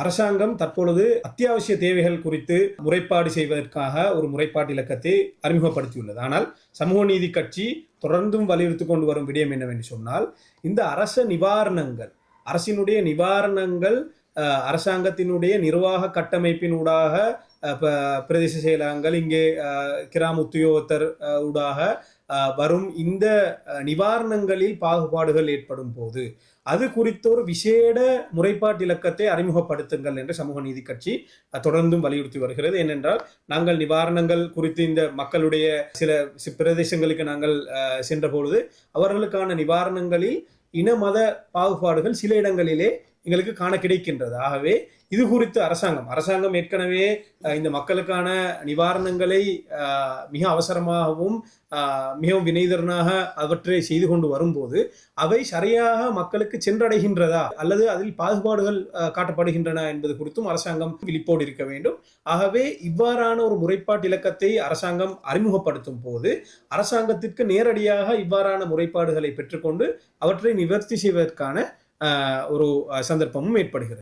அரசாங்கம் தற்பொழுது அத்தியாவசிய தேவைகள் குறித்து முறைப்பாடு செய்வதற்காக ஒரு முறைப்பாட்டு இலக்கத்தை அறிமுகப்படுத்தியுள்ளது. ஆனால் சமூக நீதி கட்சி தொடர்ந்தும் வலியுறுத்தி கொண்டு வரும் விடயம் என்னவென்று சொன்னால், இந்த அரசினுடைய நிவாரணங்கள் அரசாங்கத்தினுடைய நிர்வாக கட்டமைப்பினூடாக பிரதேச செயலகங்கள், இங்கே கிராம உத்தியோகத்தர் ஊடாக வரும் இந்த நிவாரணங்களில் பாகுபாடுகள் ஏற்படும் போது அது குறித்த ஒரு விசேட முறைப்பாட்டு இலக்கத்தை அறிமுகப்படுத்துங்கள் என்று சமூக நீதி கட்சி தொடர்ந்தும் வலியுறுத்தி வருகிறது. ஏனென்றால் நாங்கள் நிவாரணங்கள் குறித்து இந்த மக்களுடைய சில பிரதேசங்களுக்கு நாங்கள் சென்ற பொழுது அவர்களுக்கான நிவாரணங்களில் இன மத பாகுபாடுகள் சில இடங்களிலே எங்களுக்கு காண கிடைக்கின்றது. ஆகவே இது குறித்து அரசாங்கம் ஏற்கனவே இந்த மக்களுக்கான நிவாரணங்களை மிக அவசரமாகவும் மிகவும் வினைதரனாக அவற்றை செய்து கொண்டு வரும்போது அவை சரியாக மக்களுக்கு சென்றடைகின்றதா அல்லது அதில் பாகுபாடுகள் காட்டப்படுகின்றன என்பது குறித்தும் அரசாங்கம் விழிப்போடு இருக்க வேண்டும். ஆகவே இவ்வாறான ஒரு முறைப்பாட்டு இலக்கத்தை அரசாங்கம் அறிமுகப்படுத்தும் போது அரசாங்கத்திற்கு நேரடியாக இவ்வாறான முறைப்பாடுகளை பெற்றுக்கொண்டு அவற்றை நிவர்த்தி செய்வதற்கான ஒரு சந்தர்ப்பமும் ஏற்படுகிறது.